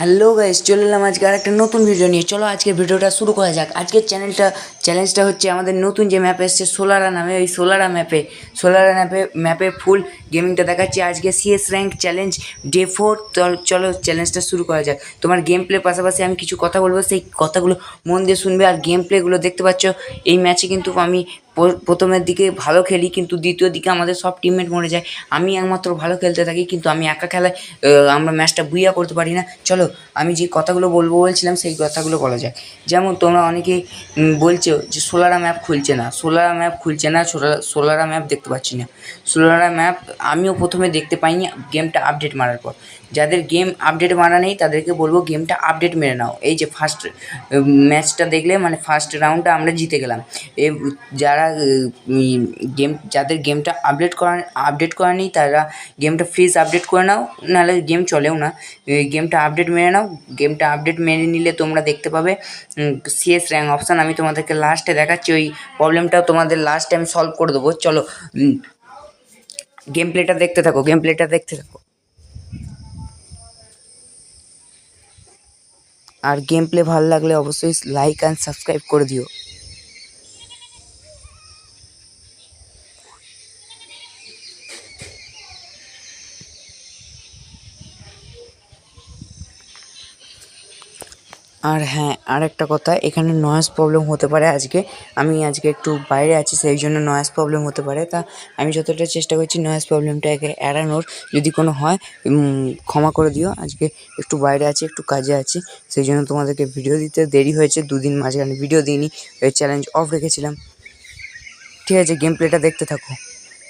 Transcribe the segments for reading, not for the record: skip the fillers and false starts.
Hello guys, চলে এলাম আজকে আর একটা নতুন ভিডিও নিয়ে। চলো আজকের ভিডিওটা শুরু করা যাক। আজকের চ্যালেঞ্জটা হচ্ছে আমাদের নতুন যে ম্যাপ এসছে সোলারা নামে, ওই সোলারা ম্যাপে ফুল গেমিংটা দেখাচ্ছি। আজকে সিএস র্যাঙ্ক চ্যালেঞ্জ ডে 4। চলো চ্যালেঞ্জটা শুরু করা যাক। তোমার গেম প্লে পাশাপাশি আমি কিছু কথা বলবো, সেই কথাগুলো মন দিয়ে শুনবে। আর গেম প্লেগুলো দেখতে পাচ্ছ, এই ম্যাচে কিন্তু আমি প্রথমের দিকে ভালো খেলি, কিন্তু দ্বিতীয় দিকে আমাদের সব টিমমেট মরে যায়। আমি একমাত্র ভালো খেলতে থাকি, কিন্তু আমি একা খেলায় আমরা ম্যাচটা বুইয়া করতে পারি না। চলো আমি যে কথাগুলো বলছিলাম সেই কথাগুলো বলা যায়। যেমন তোমরা অনেকেই বলছো যে সোলারা ম্যাপ খুলছে না, সোলারা ম্যাপ দেখতে পাচ্ছি না। সোলারা ম্যাপ আমিও প্রথমে দেখতে পাইনি গেমটা আপডেট মারার পর। যাদের গেম আপডেট মারা নেই তাদেরকে বলবো গেমটা আপডেট মেরে নাও। এই যে ফার্স্ট ম্যাচটা দেখলে, মানে ফার্স্ট রাউন্ডটা আমরা জিতে গেলাম। যারা যাদের গেমটা আপডেট করা নেই তারা গেমটা প্লিজ আপডেট করে নাও, নাহলে গেম চলেও না। গেমটা আপডেট মেরে নাও। গেমটা আপডেট মেরে নিলে তোমরা দেখতে পাবে সিএস র্যাঙ্ক অপশান। আমি তোমাদেরকে লাস্টে দেখাচ্ছি, ওই প্রবলেমটাও তোমাদের লাস্টে আমি সলভ করে দেবো। চলো গেম প্লেটা দেখতে থাকো। আর গেম প্লে ভালো লাগলে অবশ্যই লাইক অ্যান্ড সাবস্ক্রাইব করে দিও। আর হ্যাঁ, আর একটা কথা, এখানে নয়েজ প্রবলেম হতে পারে। আমি আজকে একটু বাইরে আছি, সেই জন্য নয়েজ প্রবলেম হতে পারে। তা আমি যতটা চেষ্টা করছি নয়েজ প্রবলেমটাকে এড়ানোর। যদি কোনো হয় ক্ষমা করে দিও। আজকে একটু বাইরে আছি, একটু কাজে আছি, সেই জন্য তোমাদেরকে ভিডিও দিতে দেরি হয়েছে। দুদিন মাঝখানে ভিডিও দিইনি, চ্যালেঞ্জ অফ রেখেছিলাম। ঠিক আছে, গেম প্লেটা দেখতে থাকো।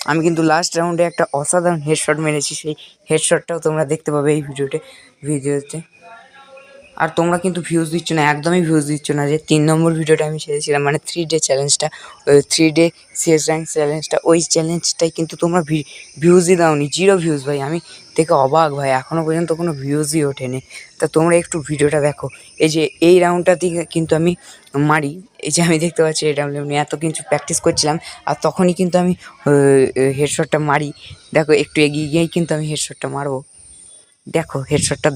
আমি কিন্তু লাস্ট রাউন্ডে একটা অসাধারণ হেডশট মেরেছি, সেই হেডশটটাও তোমরা দেখতে পাবে এই ভিডিওতে। আর তোমরা কিন্তু ভিউজ দিচ্ছ না, একদমই ভিউজ দিচ্ছ না। যে 3 নম্বর ভিডিওটা আমি ছেড়েছিলাম, মানে 3 ডে চ্যালেঞ্জটা, 3 ডে সিএস র্যাঙ্ক চ্যালেঞ্জটা, ওই চ্যালেঞ্জটাই কিন্তু তোমরা ভিউজই দাওনি। 0 ভিউজ ভাই, আমি দেখে অবাক ভাই, এখনও পর্যন্ত কোনো ভিউজই ওঠেনি। তা তোমরা একটু ভিডিওটা দেখো। এই যে এই রাউন্ডটা থেকে কিন্তু আমি মারি, এই যে আমি দেখতে পাচ্ছি এটা আমি এত কিছু প্র্যাকটিস করছিলাম, আর তখনই কিন্তু আমি হেডশটটা মারি। দেখো একটু এগিয়ে গিয়েই কিন্তু আমি হেডশটটা মারবো। দেখো হেডশটটা,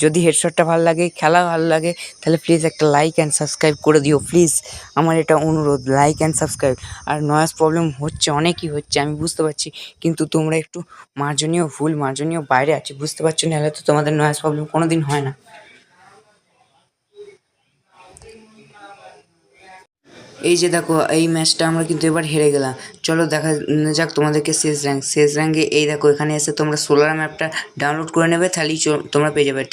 যদি হেডশটটা ভালো লাগে, খেলা ভালো লাগে, তাহলে প্লিজ একটা লাইক অ্যান্ড সাবস্ক্রাইব করে দিও প্লিজ। আমার এটা অনুরোধ, লাইক অ্যান্ড সাবস্ক্রাইব। আর নয়েজ প্রবলেম হচ্ছে, অনেকই হচ্ছে, আমি বুঝতে পারছি, কিন্তু তোমরা একটু মার্জনীয় বাইরে আছে, বুঝতে পারছো না, হলে তো তোমাদের নয়েজ প্রবলেম কোনো দিন হয় না। এই যে দেখো, এই ম্যাচটা আমরা কিন্তু এবার হেরে গেলাম। চলো দেখা যাক তোমাদেরকে শেষ র্যাঙ্কে। এই দেখো, এখানে এসে তোমরা সোলার ম্যাপটা ডাউনলোড করে নেবে, তাহলেই তোমরা পেয়ে যাবে।